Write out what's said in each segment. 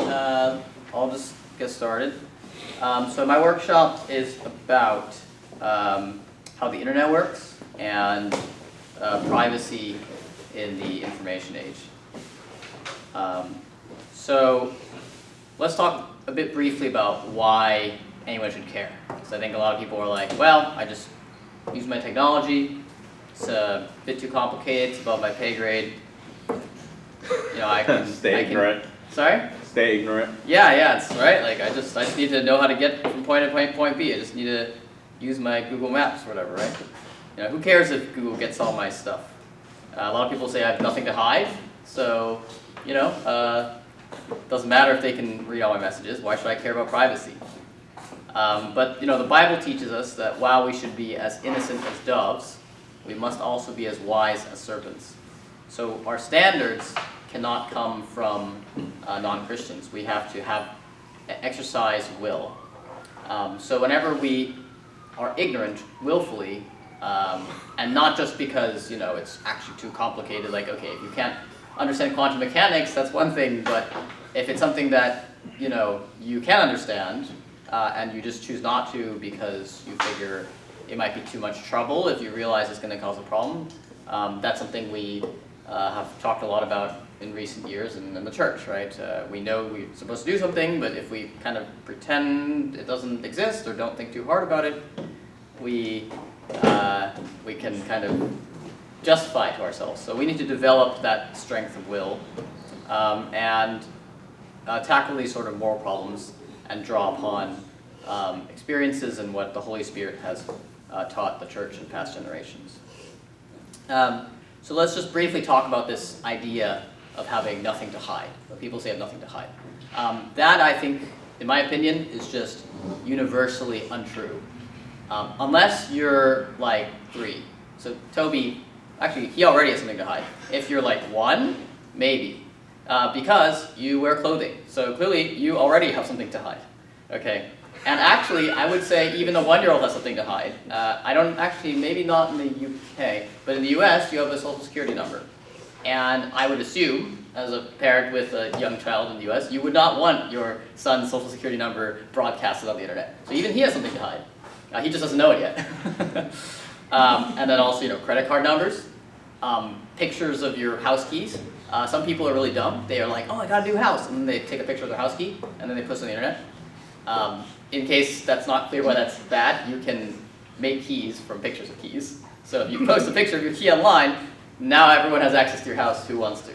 I'll just get started. So my workshop is about how the internet works and privacy in the information age. So let's talk a bit briefly about why anyone should care. So I think a lot of people are like, well, I just use my technology. It's a bit too complicated. It's above my pay grade. You know, I can stay ignorant. Sorry? Stay ignorant. Yeah, it's right. Like I just need to know how to get from point A to point B. I just need to use my Google Maps or whatever, right? You know, who cares if Google gets all my stuff? A lot of people say I have nothing to hide, so you know, doesn't matter if they can read all my messages. Why should I care about privacy? But you know, the Bible teaches us that while we should be as innocent as doves, we must also be as wise as serpents. So our standards cannot come from non-Christians. We have to exercise will. So whenever we are ignorant willfully, and not just because you know it's actually too complicated, like okay, if you can't understand quantum mechanics, that's one thing, but if it's something that you know you can understand, and you just choose not to because you figure it might be too much trouble if you realize it's going to cause a problem, that's something we have talked a lot about in recent years in the church, right? We know we're supposed to do something, but if we kind of pretend it doesn't exist or don't think too hard about it, we can kind of justify it to ourselves. So we need to develop that strength of will and tackle these sort of moral problems and draw upon experiences and what the Holy Spirit has taught the church in past generations. So let's just briefly talk about this idea of having nothing to hide. People say I have nothing to hide. That, I think, in my opinion, is just universally untrue. Unless you're like 3. So Toby, actually, he already has something to hide. If you're like 1, maybe. Because you wear clothing. So clearly, you already have something to hide. Okay? And actually, I would say even a 1-year-old has something to hide. I don't actually, maybe not in the UK, but in the US, you have a social security number. And I would assume, as a parent with a young child in the US, you would not want your son's social security number broadcasted on the internet. So even he has something to hide. He just doesn't know it yet. And then also, you know, credit card numbers, pictures of your house keys. Some people are really dumb. They are like, oh, I got a new house. And then they take a picture of their house key, and then they post it on the internet. In case that's not clear why that's bad, you can make keys from pictures of keys. So if you post a picture of your key online, now everyone has access to your house who wants to.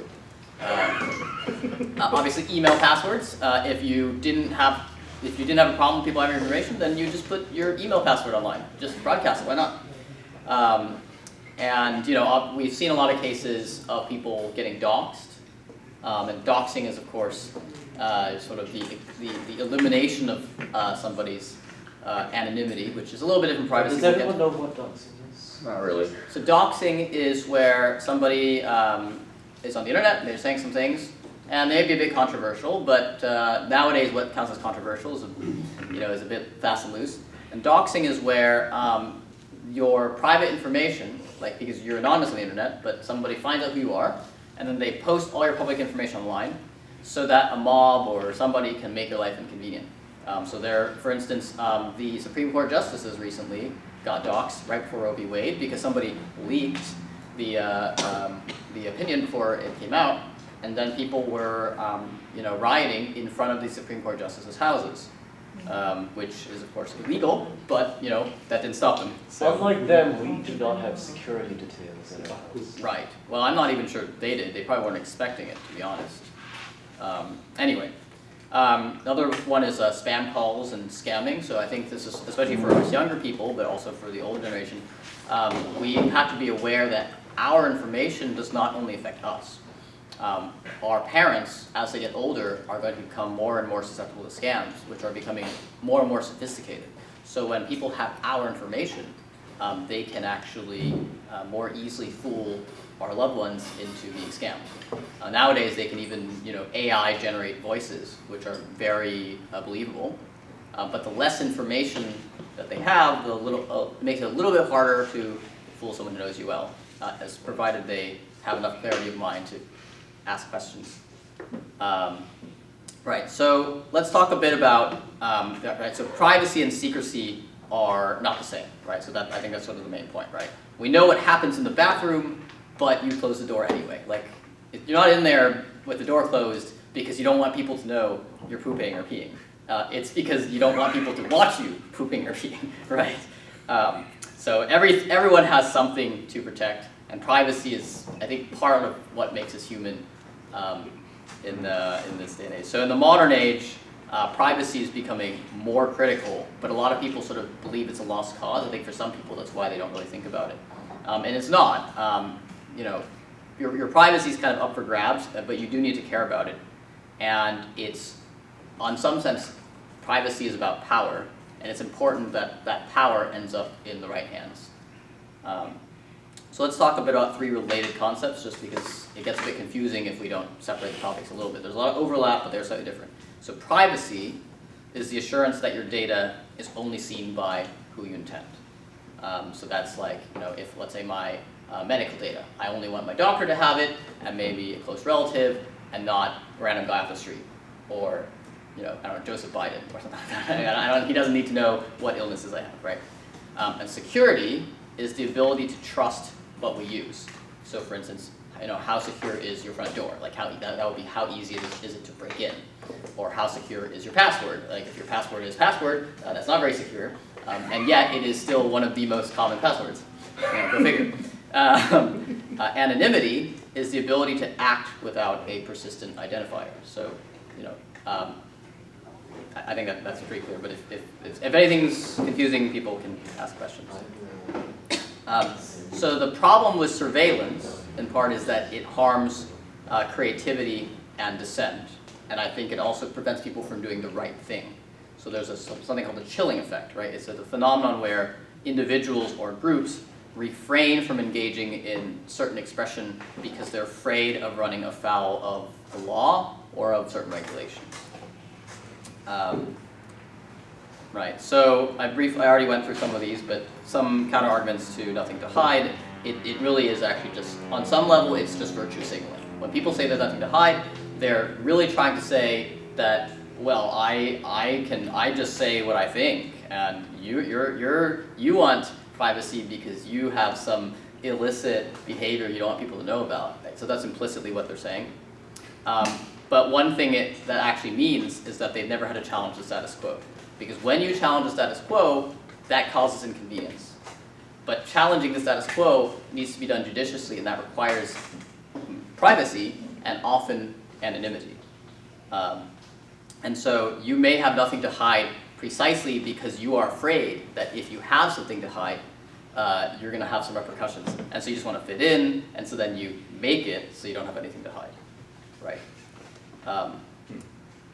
Obviously, email passwords. If you didn't have a problem with people having your information, then you just put your email password online. Just broadcast it. Why not? And you know, we've seen a lot of cases of people getting doxxed. And doxing is, of course, sort of the elimination of somebody's anonymity, which is a little bit different privacy. Does everyone know what doxing is? Not really. So doxing is where somebody is on the internet, and they're saying some things, and they may be a bit controversial, but nowadays what counts as controversial is a bit fast and loose. And doxing is where your private information, like because you're anonymous on the internet, but somebody finds out who you are, and then they post all your public information online, so that a mob or somebody can make your life inconvenient. So there, for instance, the Supreme Court justices recently got doxxed right before Roe v. Wade because somebody leaked the opinion before it came out, and then people were rioting in front of the Supreme Court justices' houses, which is of course illegal, but you know that didn't stop them. So, unlike them, we do not have security details in our house. Right. Well, I'm not even sure they did. They probably weren't expecting it, to be honest. Anyway, another one is spam calls and scamming. So I think this is, especially for us younger people, but also for the older generation, we have to be aware that our information does not only affect us. Our parents, as they get older, are going to become more and more susceptible to scams, which are becoming more and more sophisticated. So when people have our information, they can actually more easily fool our loved ones into being scammed. Nowadays, they can even AI generate voices, which are very believable. But the less information that they have, it makes it a little bit harder to fool someone who knows you well, as provided they have enough clarity of mind to ask questions. Right, so let's talk a bit about, right, so privacy and secrecy are not the same, right? So that, I think that's sort of the main point, right? We know what happens in the bathroom, but you close the door anyway. Like, you're not in there with the door closed because you don't want people to know you're pooping or peeing. It's because you don't want people to watch you pooping or peeing, right? So everyone has something to protect, and privacy is, I think, part of what makes us human in this day and age. So in the modern age, privacy is becoming more critical, but a lot of people sort of believe it's a lost cause. I think for some people that's why they don't really think about it. And it's not. You know, your privacy is kind of up for grabs, but you do need to care about it. And it's, on some sense, privacy is about power, and it's important that that power ends up in the right hands. So let's talk a bit about 3 related concepts, just because it gets a bit confusing if we don't separate the topics a little bit. There's a lot of overlap, but they're slightly different. So privacy is the assurance that your data is only seen by who you intend. So that's like, you know, if, let's say, my medical data, I only want my doctor to have it, and maybe a close relative, and not a random guy off the street, or, you know, I don't know, Joseph Biden, or something like that. He doesn't need to know what illnesses I have, right? And security is the ability to trust what we use. So for instance, you know, how secure is your front door? Like that would be how easy is it to break in? Or how secure is your password? Like if your password is password, that's not very secure, and yet it is still one of the most common passwords. You know, go figure. Anonymity is the ability to act without a persistent identifier. So, you know, I think that's pretty clear, but if anything's confusing, people can ask questions. So the problem with surveillance, in part, is that it harms creativity and dissent. And I think it also prevents people from doing the right thing. So there's something called the chilling effect, right? It's a phenomenon where individuals or groups refrain from engaging in certain expression because they're afraid of running afoul of the law or of certain regulations. Right, so I already went through some of these, but some counter-arguments to nothing to hide. It really is actually just, on some level, it's just virtue signaling. When people say there's nothing to hide, they're really trying to say that, well, I just say what I think, and you want privacy because you have some illicit behavior you don't want people to know about. Right? So that's implicitly what they're saying. But one thing that actually means is that they've never had to challenge the status quo. Because when you challenge the status quo, that causes inconvenience. But challenging the status quo needs to be done judiciously, and that requires privacy and often anonymity. And so you may have nothing to hide precisely because you are afraid that if you have something to hide, you're going to have some repercussions. And so you just want to fit in, and so then you make it so you don't have anything to hide, right?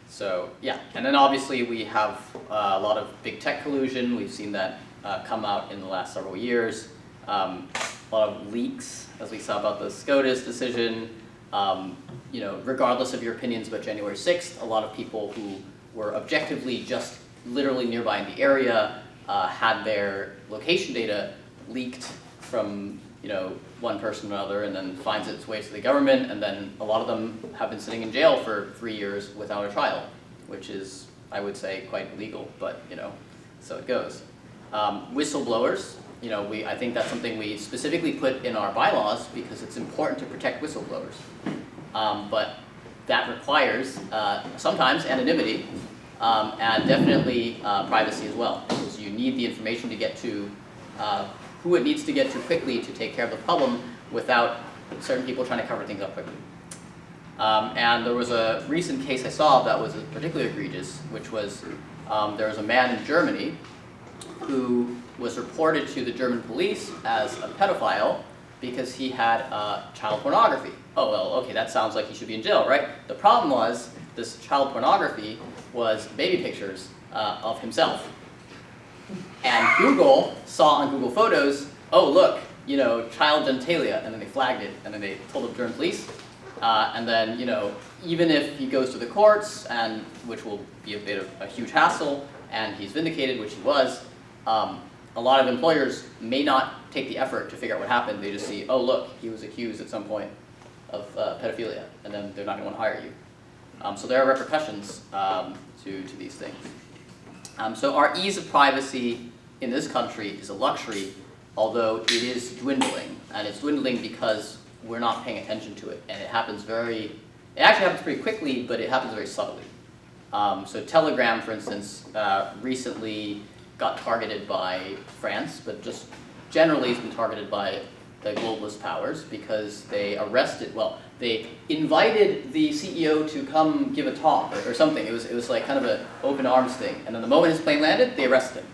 So yeah, and then obviously we have a lot of big tech collusion. We've seen that come out in the last several years. A lot of leaks, as we saw about the SCOTUS decision. You know, regardless of your opinions about January 6th, a lot of people who were objectively just literally nearby in the area had their location data leaked from, you know, one person or another, and then finds its way to the government, and then a lot of them have been sitting in jail for 3 years without a trial, which is, I would say, quite illegal, but, you know, so it goes. Whistleblowers, you know, I think that's something we specifically put in our bylaws because it's important to protect whistleblowers. But that requires sometimes anonymity and definitely privacy as well, because you need the information to get to who it needs to get to quickly to take care of the problem without certain people trying to cover things up quickly. And there was a recent case I saw that was particularly egregious, which was there was a man in Germany who was reported to the German police as a pedophile because he had child pornography. Oh, well, okay, that sounds like he should be in jail, right? The problem was this child pornography was baby pictures of himself. And Google saw on Google Photos, oh, look, you know, child genitalia, and then they flagged it, and then they told the German police. And then, you know, even if he goes to the courts, and which will be a bit of a huge hassle, and he's vindicated, which he was, a lot of employers may not take the effort to figure out what happened. They just see, oh, look, he was accused at some point of pedophilia, and then they're not going to want to hire you. So there are repercussions to these things. So our ease of privacy in this country is a luxury, although it is dwindling. And it's dwindling because we're not paying attention to it. And it actually happens pretty quickly, but it happens very subtly. So Telegram, for instance, recently got targeted by France, but just generally it's been targeted by the globalist powers because they invited the CEO to come give a talk or something. It was like kind of an open arms thing. And then the moment his plane landed, they arrested him.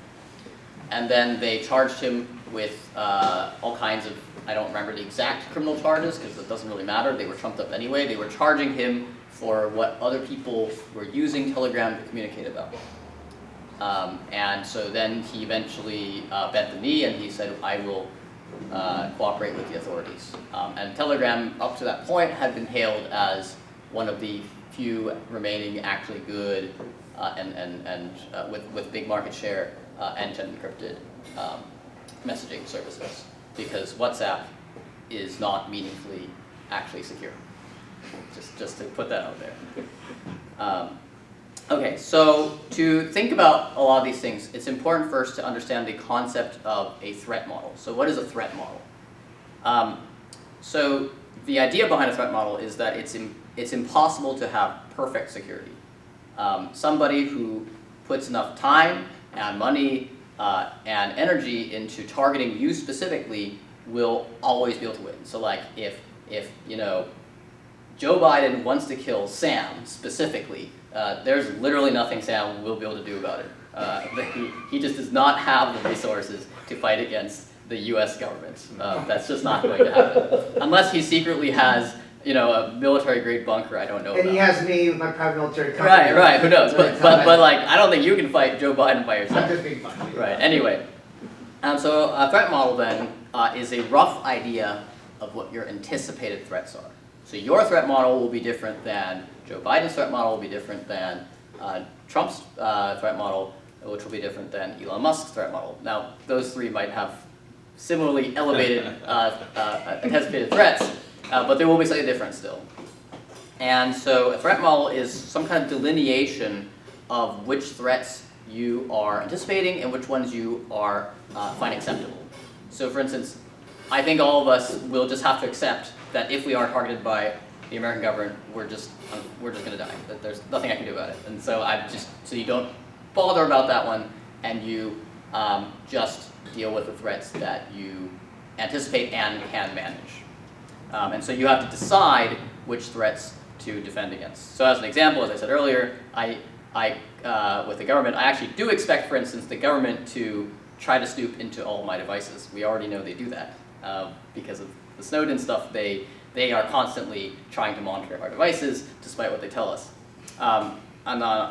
And then they charged him with all kinds of, I don't remember the exact criminal charges because it doesn't really matter. They were trumped up anyway. They were charging him for what other people were using Telegram to communicate about. And so then he eventually bent the knee and he said, I will cooperate with the authorities. And Telegram, up to that point, had been hailed as one of the few remaining actually good and with big market share end-to-end encrypted messaging services, because WhatsApp is not meaningfully actually secure. Just to put that out there. Okay, so to think about a lot of these things, it's important first to understand the concept of a threat model. So what is a threat model? So the idea behind a threat model is that it's impossible to have perfect security. Somebody who puts enough time and money and energy into targeting you specifically will always be able to win. So like if Joe Biden wants to kill Sam specifically, there's literally nothing Sam will be able to do about it. He just does not have the resources to fight against the US government. That's just not going to happen. Unless he secretly has a military-grade bunker I don't know about. And he has me with my private military company. Right, who knows? But like, I don't think you can fight Joe Biden by yourself. I'm just being funny. Right, anyway. So a threat model then is a rough idea of what your anticipated threats are. So your threat model will be different than Joe Biden's threat model, will be different than Trump's threat model, which will be different than Elon Musk's threat model. Now, those three might have similarly elevated anticipated threats, but they will be slightly different still. And so a threat model is some kind of delineation of which threats you are anticipating and which ones you are find acceptable. So for instance, I think all of us will just have to accept that if we are targeted by the American government, we're just going to die. That there's nothing I can do about it. And so so you don't bother about that one, and you just deal with the threats that you anticipate and can manage. And so you have to decide which threats to defend against. So as an example, as I said earlier, with the government, I actually do expect, for instance, the government to try to snoop into all of my devices. We already know they do that because of the Snowden stuff. They are constantly trying to monitor our devices, despite what they tell us. On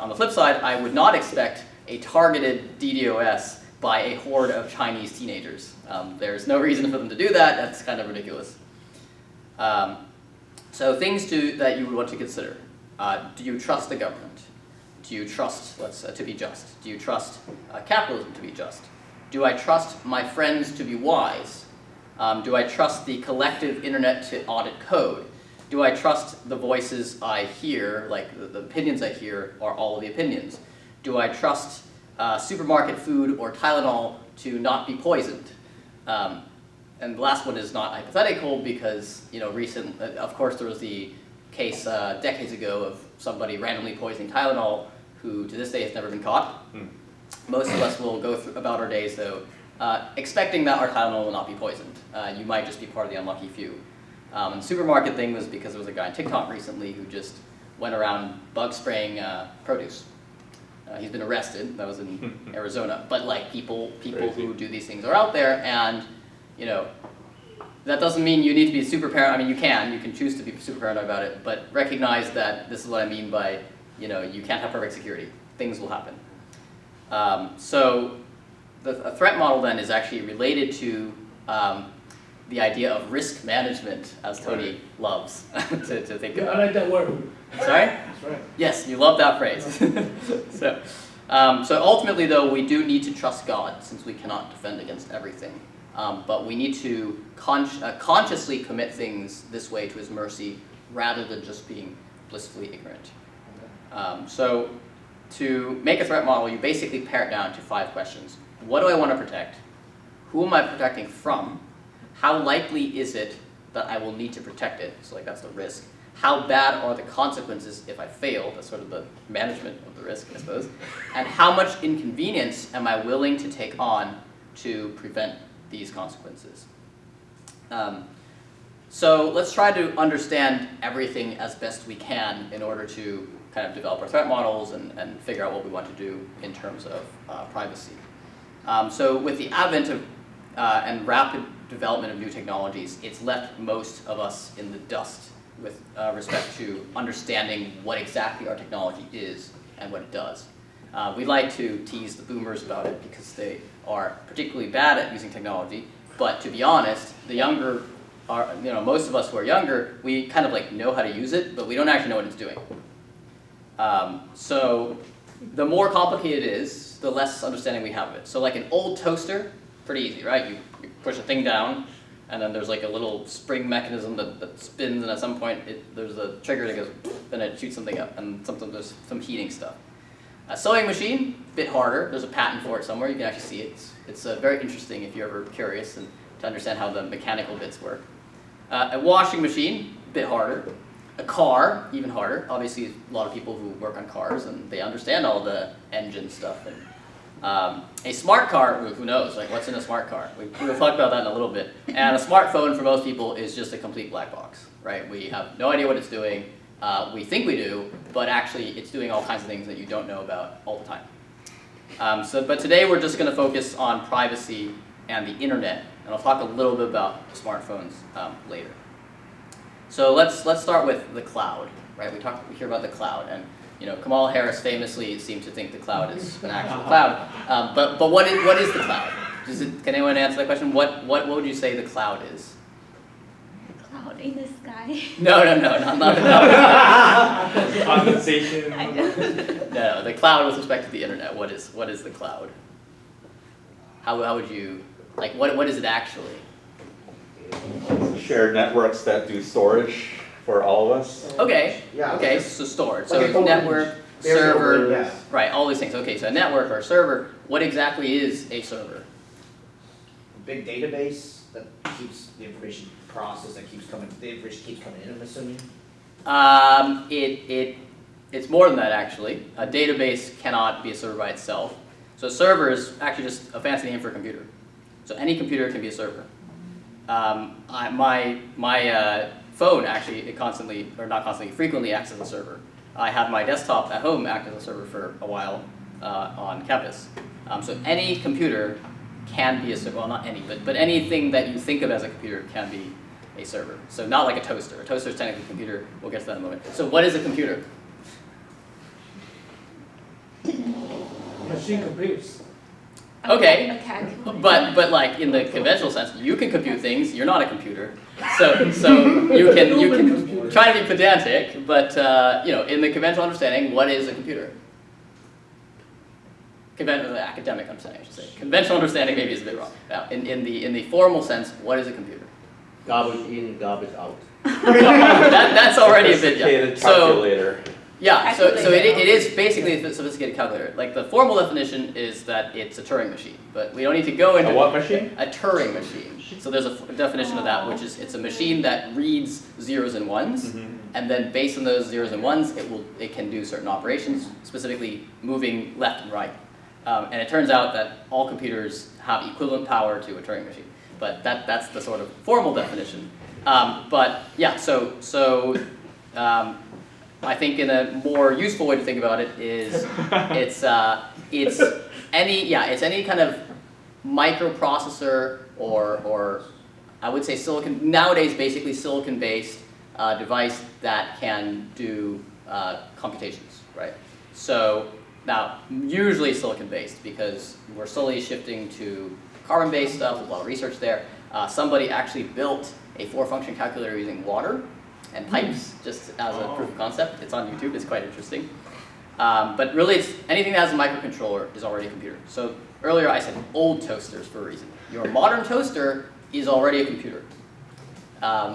the flip side, I would not expect a targeted DDoS by a horde of Chinese teenagers. There's no reason for them to do that. That's kind of ridiculous. So things that you would want to consider. Do you trust the government? Do you trust, to be just? Do you trust capitalism to be just? Do I trust my friends to be wise? Do I trust the collective internet to audit code? Do I trust the voices I hear, like the opinions I hear, are all of the opinions? Do I trust supermarket food or Tylenol to not be poisoned? And the last one is not hypothetical because, of course there was the case decades ago of somebody randomly poisoning Tylenol who to this day has never been caught. Most of us will go about our days though expecting that our Tylenol will not be poisoned. You might just be part of the unlucky few. And the supermarket thing was because there was a guy on TikTok recently who just went around bug spraying produce. He's been arrested. That was in Arizona. But like people who do these things are out there, and that doesn't mean you need to be super paranoid. I mean, you can choose to be super paranoid about it, but recognize that this is what I mean by you can't have perfect security. Things will happen. So a threat model then is actually related to the idea of risk management, as Tony loves to think about. I like that word. Sorry? That's right. Yes, you love that phrase. So ultimately, though, we do need to trust God, since we cannot defend against everything. But we need to consciously commit things this way to His mercy, rather than just being blissfully ignorant. So to make a threat model, you basically pare it down to 5 questions. What do I want to protect? Who am I protecting from? How likely is it that I will need to protect it? So like that's the risk. How bad are the consequences if I fail? That's sort of the management of the risk, I suppose. And how much inconvenience am I willing to take on to prevent these consequences? So let's try to understand everything as best we can in order to kind of develop our threat models and figure out what we want to do in terms of privacy. So with the advent of and rapid development of new technologies, it's left most of us in the dust with respect to understanding what exactly our technology is and what it does. We like to tease the boomers about it because they are particularly bad at using technology, but to be honest, the younger are, most of us who are younger, we kind of like know how to use it, but we don't actually know what it's doing. So the more complicated it is, the less understanding we have of it. So like an old toaster, pretty easy, right? You push a thing down, and then there's like a little spring mechanism that spins, and at some point there's a trigger that goes, then it shoots something up, and sometimes there's some heating stuff. A sewing machine, a bit harder. There's a patent for it somewhere. You can actually see it. It's very interesting if you're ever curious and to understand how the mechanical bits work. A washing machine, a bit harder. A car, even harder. Obviously, a lot of people who work on cars and they understand all the engine stuff. And a smart car, who knows? Like, what's in a smart car? We'll talk about that in a little bit. And a smartphone for most people is just a complete black box, right? We have no idea what it's doing. We think we do, but actually it's doing all kinds of things that you don't know about all the time. But today we're just going to focus on privacy and the internet, and I'll talk a little bit about smartphones later. So let's start with the cloud, right? We hear about the cloud, and Kamala Harris famously seemed to think the cloud is an actual cloud. But what is the cloud? Can anyone answer that question? What would you say the cloud is? Cloud in the sky. No, not enough. Condensation. No, the cloud with respect to the internet. What is the cloud? How would you, like, what is it actually? Shared networks that do storage for all of us. Okay. Yeah. Okay, so storage. So Like it's an network, There's no server, word, yeah. right, all these things. Okay, so a network or a server, what exactly is a server? Big database that keeps the information processed, the information keeps coming in, I'm assuming? It's more than that, actually. A database cannot be a server by itself. So a server is actually just a fancy name for a computer. So any computer can be a server. My phone actually, frequently acts as a server. I have my desktop at home act as a server for a while on campus. So any computer can be a server. Well, not any, but anything that you think of as a computer can be a server. So not like a toaster. A toaster is technically a computer. We'll get to that in a moment. So what is a computer? Machine computes. Okay, Okay. but like in the conventional sense, you can compute things. You're not a computer, so you can try to be pedantic, but in the conventional understanding, what is a computer? Academic understanding, I should say. Conventional understanding maybe is a bit wrong. Now, in the formal sense, what is a computer? Garbage in, garbage out. That's already a bit Sophisticated calculator. Yeah, so it is basically a sophisticated calculator. Like the formal definition is that it's a Turing machine, but we don't need to go into A what machine? A Turing machine. So there's a definition of that, which is it's a machine that reads zeros and ones, and then based on those zeros and ones, it can do certain operations, specifically moving left and right. And it turns out that all computers have equivalent power to a Turing machine, but that's the sort of formal definition. But yeah, so. I think in a more useful way to think about it is it's any kind of microprocessor or I would say silicon, nowadays basically silicon-based device that can do computations, right? So now usually silicon-based because we're slowly shifting to carbon-based stuff. There's a lot of research there. Somebody actually built a 4-function calculator using water and pipes, just as a proof of concept. It's on YouTube, it's quite interesting. But really, it's anything that has a microcontroller is already a computer. So earlier I said old toasters for a reason. Your modern toaster is already a computer,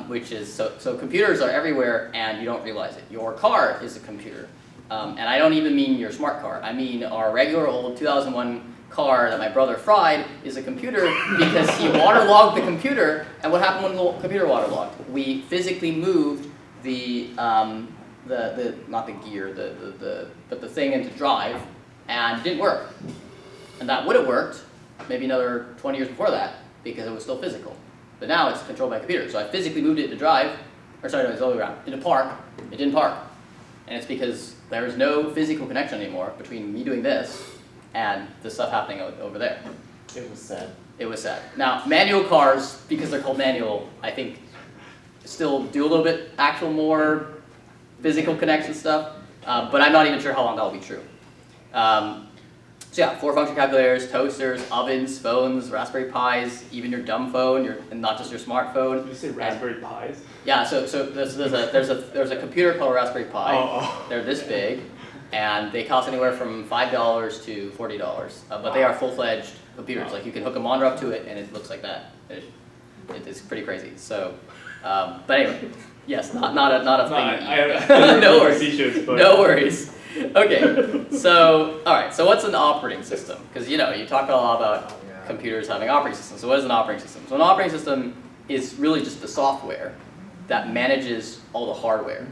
which is, so computers are everywhere and you don't realize it. Your car is a computer. And I don't even mean your smart car. I mean our regular old 2001 car that my brother fried is a computer because he waterlogged the computer. And what happened when the computer waterlogged? We physically moved the not the gear, but the thing into drive, and it didn't work. And that would have worked maybe another 20 years before that because it was still physical. But now it's controlled by a computer. So I physically moved it to drive, or sorry, no, it's the other way around, into park. It didn't park. And it's because there is no physical connection anymore between me doing this and the stuff happening over there. It was sad. It was sad. Now, manual cars, because they're called manual, I think still do a little bit actual more physical connection stuff, but I'm not even sure how long that'll be true. So yeah, 4-function calculators, toasters, ovens, phones, Raspberry Pis, even your dumb phone, and not just your smartphone. Did you say Raspberry Pis? Yeah, so there's a computer called a Raspberry Pi. Oh. They're this big, and they cost anywhere from $5 to $40. But they are full-fledged computers. Like you can hook a monitor up to it, and it looks like that. It's pretty crazy. So, but anyway, yes, not a thing. No worries. No worries. Okay, so all right. So what's an operating system? Because you talk a lot about computers having operating systems. So what is an operating system? So an operating system is really just the software that manages all the hardware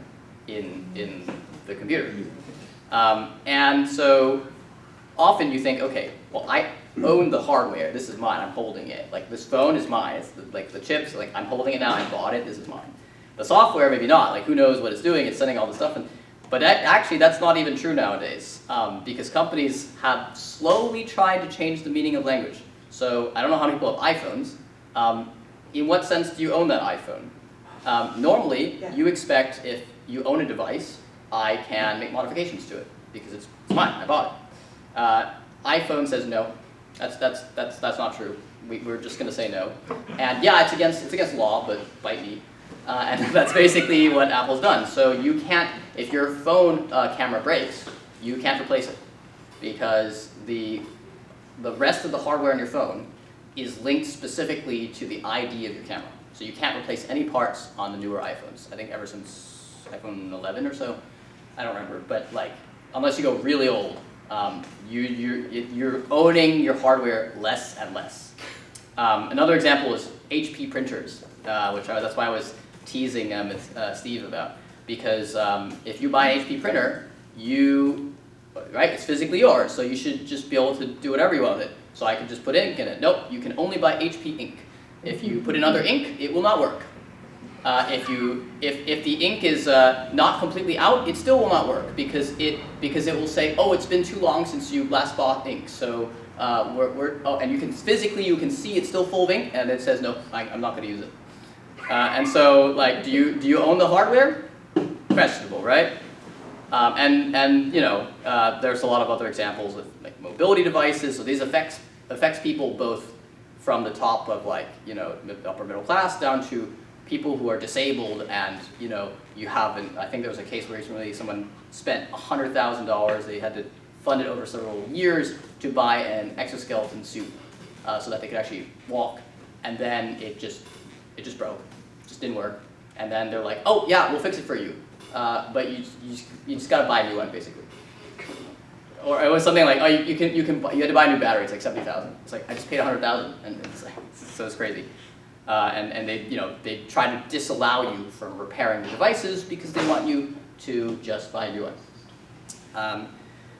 in the computer. And so often you think, okay, well I own the hardware. This is mine. I'm holding it. Like this phone is mine. It's like the chips. Like I'm holding it now. I bought it. This is mine. The software maybe not. Like who knows what it's doing? It's sending all this stuff in. But actually, that's not even true nowadays, because companies have slowly tried to change the meaning of language. So I don't know how many people have iPhones. In what sense do you own that iPhone? Normally, you expect if you own a device, I can make modifications to it because it's mine. I bought it. iPhone says no. That's not true. We're just going to say no. And yeah, it's against law, but bite me. And that's basically what Apple's done. So you can't, if your phone camera breaks, you can't replace it because the rest of the hardware on your phone is linked specifically to the ID of your camera. So you can't replace any parts on the newer iPhones. I think ever since iPhone 11 or so, I don't remember. But like, unless you go really old, you're owning your hardware less and less. Another example is HP printers, that's why I was teasing Steve about, because if you buy an HP printer, it's physically yours, so you should just be able to do whatever you want with it. So I could just put ink in it. Nope, you can only buy HP ink. If you put in other ink, it will not work. If the ink is not completely out, it still will not work because it will say, oh, it's been too long since you last bought ink. So and you can see it's still full of ink, and it says no, I'm not going to use it. And so, like, do you own the hardware? Questionable, right? There's a lot of other examples with like mobility devices. So these affects people both from the top of upper middle class down to people who are disabled, and I think there was a case where recently someone spent $100,000. They had to fund it over several years to buy an exoskeleton suit so that they could actually walk, and then it just broke. It just didn't work. And then they're like, oh yeah, we'll fix it for you, but you just gotta buy a new one basically. Or it was something like, oh, you had to buy a new battery. It's like $70,000. It's like I just paid $100,000, and it's crazy. And they try to disallow you from repairing the devices because they want you to just buy a new one.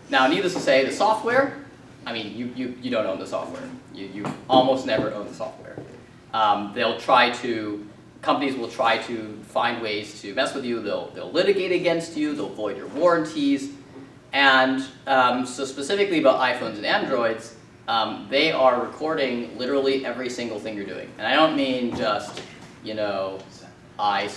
Now, needless to say, the software, I mean, you don't own the software. You almost never own the software. Companies will try to find ways to mess with you. They'll litigate against you. They'll void your warranties. And so specifically about iPhones and Androids, they are recording literally every single thing you're doing. And I don't mean just, I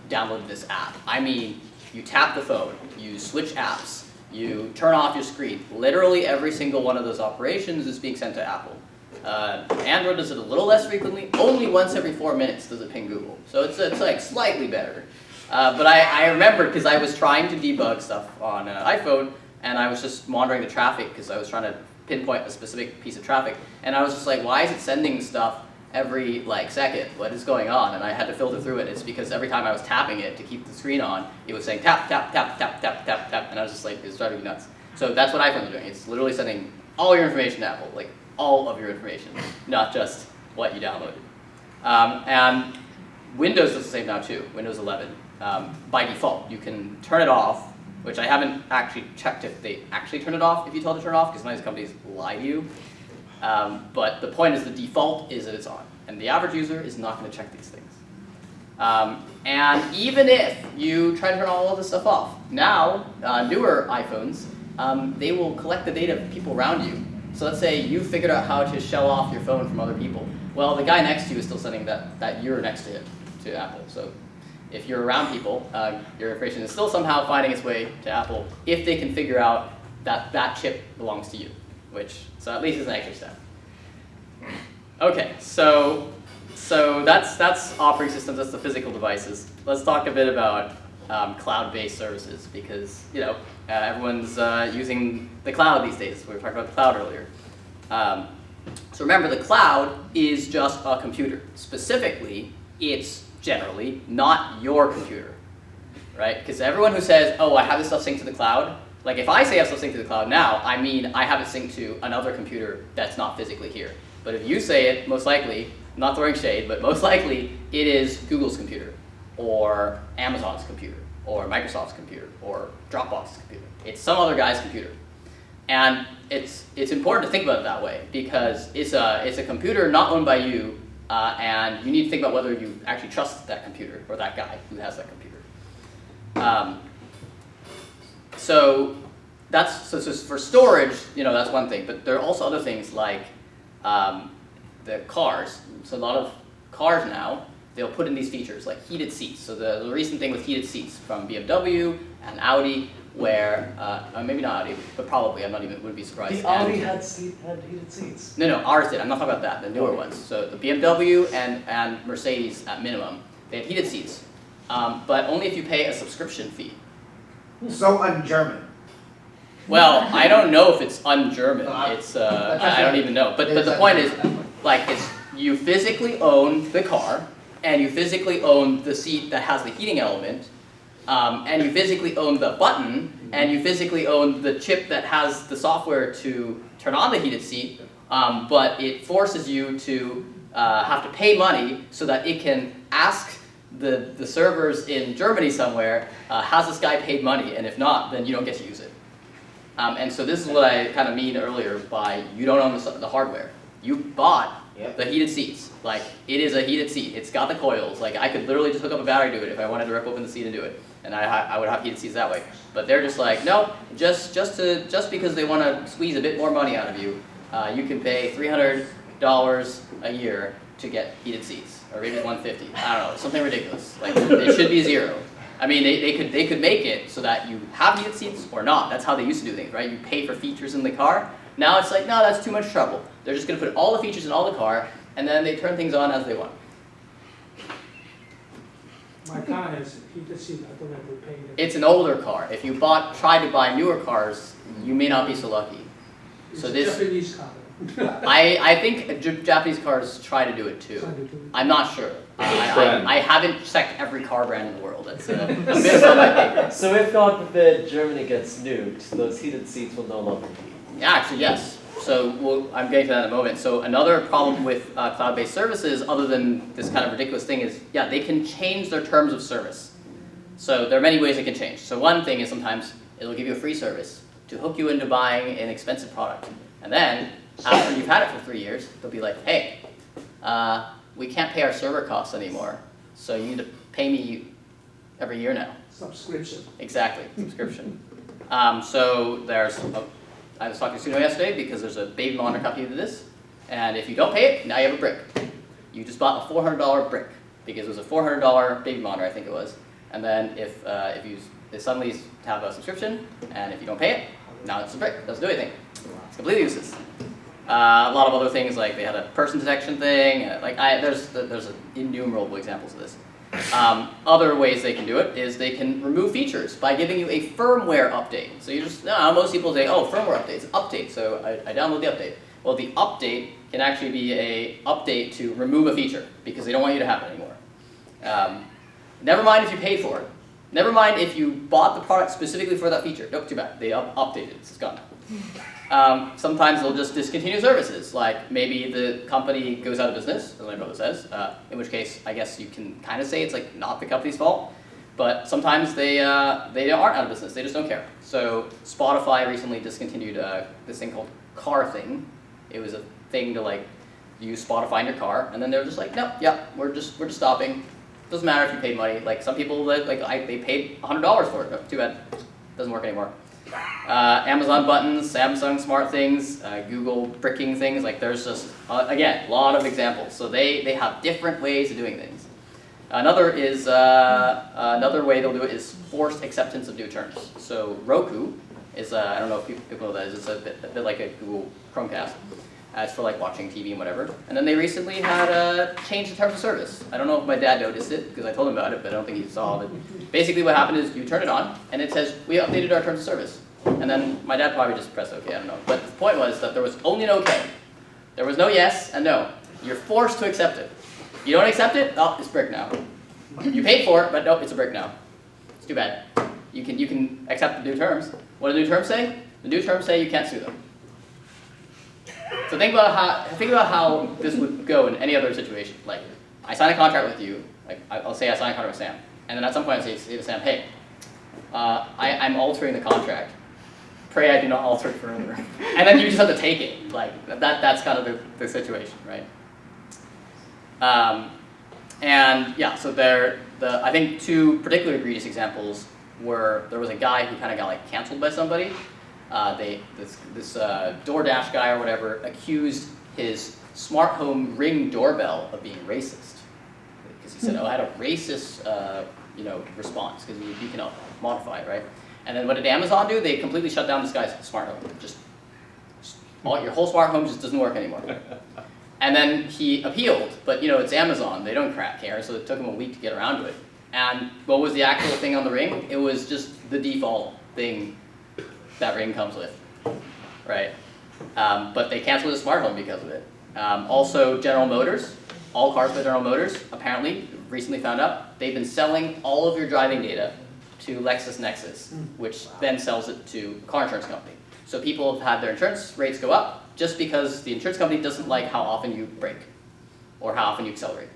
downloaded this app. I mean, you tap the phone, you switch apps, you turn off your screen. Literally every single one of those operations is being sent to Apple. Android does it a little less frequently. Only once every 4 minutes does it ping Google. So it's like slightly better. But I remember because I was trying to debug stuff on an iPhone, and I was just monitoring the traffic because I was trying to pinpoint a specific piece of traffic. And I was just like, why is it sending stuff every like second what is going on, and I had to filter through it. It's because every time I was tapping it to keep the screen on, it was saying tap, tap, tap, tap, tap, tap, tap, and I was just like, it's driving me nuts. So that's what iPhones are doing. It's literally sending all your information to Apple, like all of your information, not just what you downloaded. And Windows does the same now too, Windows 11. By default, you can turn it off, which I haven't actually checked if they actually turn it off if you tell it to turn it off, because sometimes companies lie to you. But the point is the default is that it's on, and the average user is not going to check these things. And even if you try to turn all of this stuff off, now, newer iPhones, they will collect the data of people around you. So let's say you figured out how to shell off your phone from other people. Well, the guy next to you is still sending that you're next to him to Apple. So if you're around people, your information is still somehow finding its way to Apple if they can figure out that that chip belongs to you, so at least it's an extra step. Okay, so that's operating systems, that's the physical devices. Let's talk a bit about cloud-based services, because everyone's using the cloud these days. We were talking about the cloud earlier. So remember, the cloud is just a computer. Specifically, it's generally not your computer, right? Because everyone who says, oh, I have this stuff synced to the cloud, like if I say I have stuff synced to the cloud now, I mean I have it synced to another computer that's not physically here. But if you say it, most likely, not throwing shade, but most likely it is Google's computer, or Amazon's computer, or Microsoft's computer, or Dropbox's computer. It's some other guy's computer. And it's important to think about it that way, because it's a computer not owned by you, and you need to think about whether you actually trust that computer, or that guy who has that computer. So for storage, that's one thing, but there are also other things like the cars. So a lot of cars now, they'll put in these features like heated seats. So the recent thing with heated seats from BMW and Audi, where maybe not Audi, but probably, wouldn't be surprised. The Audi had heated seats. No, ours did. I'm not talking about that. The newer ones. So the BMW and Mercedes at minimum, they have heated seats, but only if you pay a subscription fee. So un-German. Well, I don't know if it's un-German. That's I don't even know. But the point is, like, you physically own the car, and you physically own the seat that has the heating element, and you physically own the button, and you physically own the chip that has the software to turn on the heated seat, but it forces you to have to pay money so that it can ask the servers in Germany somewhere, has this guy paid money, and if not, then you don't get to use it. And so this is what I kind of mean earlier by you don't own the hardware. You bought the heated seats. Like, it is a heated seat. It's got the coils. Like, I could literally just hook up a battery to it if I wanted to rip open the seat and do it. And I would have heated seats that way. But they're just like, no, just because they want to squeeze a bit more money out of you, you can pay $300 a year to get heated seats, or maybe $150. I don't know, something ridiculous. Like, it should be zero. I mean, they could make it so that you have heated seats or not. That's how they used to do things, right? You pay for features in the car. Now it's like, no, that's too much trouble. They're just going to put all the features in all the car, and then they turn things on as they want. My car has heated seat. I don't have to pay them. It's an older car. If you try to buy newer cars, you may not be so lucky. It's So a this, Japanese car. I think Japanese cars try to do it too. Trying to do it. I'm not sure. Trend. I haven't checked every car brand in the world. It's a bit above my pay grade. So if God forbid Germany gets nuked, those heated seats will no longer be. Yeah, actually, yes. So I'm getting to that in a moment. So another problem with cloud-based services, other than this kind of ridiculous thing, is they can change their terms of service. So there are many ways it can change. So one thing is sometimes it'll give you a free service to hook you into buying an expensive product. And then after you've had it for 3 years, they'll be like, hey, we can't pay our server costs anymore, so you need to pay me every year now. Subscription. Exactly, subscription. So I was talking to Suno yesterday because there's a baby monitor company to this, and if you don't pay it, now you have a brick. You just bought a $400 brick because it was a $400 baby monitor, I think it was. And then if you suddenly have a subscription, and if you don't pay it, now it's a brick. It doesn't do anything. It's completely useless. A lot of other things, like they had a person detection thing. There's innumerable examples of this. Other ways they can do it is they can remove features by giving you a firmware update. So you just, most people say, oh, firmware updates, update. So I download the update. Well, the update can actually be a update to remove a feature because they don't want you to have it anymore. Never mind if you paid for it. Never mind if you bought the product specifically for that feature. Nope, too bad. They updated it. It's gone. Sometimes they'll just discontinue services. Like maybe the company goes out of business, as my brother says. In which case, I guess you can kind of say it's like not the company's fault. But sometimes they aren't out of business. They just don't care. So Spotify recently discontinued this thing called Car Thing. It was a thing to like use Spotify in your car, and then they're just like, no, yeah, we're just stopping. Doesn't matter if you paid money. Like some people they paid $100 for it. Oh, too bad. Doesn't work anymore. Amazon buttons, Samsung smart things, Google bricking things. Like there's just again a lot of examples. So they have different ways of doing things. Another way they'll do it is forced acceptance of new terms. So Roku is I don't know if people know what that is. It's a bit like a Google Chromecast. It's for like watching TV and whatever. And then they recently had changed the terms of service. I don't know if my dad noticed it because I told him about it, but I don't think he saw it. Basically what happened is you turn it on and it says, we updated our terms of service. And then my dad probably just pressed OK, I don't know. But the point was that there was only an OK. There was no yes and no. You're forced to accept it. You don't accept it, oh, it's brick now. You paid for it, but nope, it's a brick now. It's too bad. You can accept the new terms. What do the new terms say? The new terms say you can't sue them. So think about how this would go in any other situation. Like, I sign a contract with you. Like, I'll say I sign a contract with Sam, and then at some point I say to Sam, hey, I'm altering the contract. Pray I do not alter it further. And then you just have to take it. Like that's kind of the situation, right? And yeah, so I think two particularly egregious examples were there was a guy who kind of got like canceled by somebody. This DoorDash guy or whatever accused his smart home Ring doorbell of being racist because he said, "Oh, I had a racist, response because you can modify it, right?" And then what did Amazon do? They completely shut down this guy's smart home. Your whole smart home just doesn't work anymore. And then he appealed, but it's Amazon. They don't care, so it took him a week to get around to it. And what was the actual thing on the Ring? It was just the default thing that Ring comes with, right? But they canceled his smart home because of it. Also, General Motors, all cars by General Motors, apparently, recently found out, they've been selling all of your driving data to LexisNexis, which then sells it to a car insurance company. So people have had their insurance rates go up just because the insurance company doesn't like how often you brake or how often you accelerate,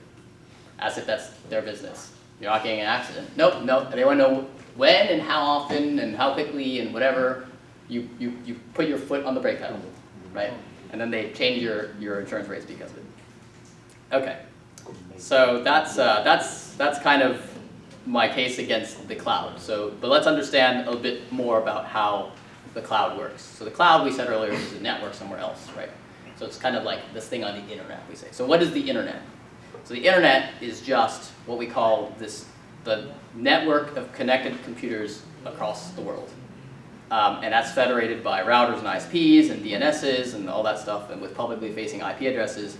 as if that's their business. You're not getting an accident. Nope, they want to know when and how often and how quickly and whatever you put your foot on the brake pedal, right? And then they change your insurance rates because of it. Okay, so that's kind of my case against the cloud. But let's understand a bit more about how the cloud works. So the cloud, we said earlier, is a network somewhere else, right? So it's kind of like this thing on the internet, we say. So what is the internet? So the internet is just what we call the network of connected computers across the world. And that's federated by routers and ISPs and DNSs and all that stuff, and with publicly facing IP addresses,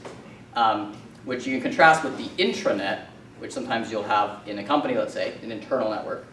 which you can contrast with the intranet, which sometimes you'll have in a company, let's say, an internal network.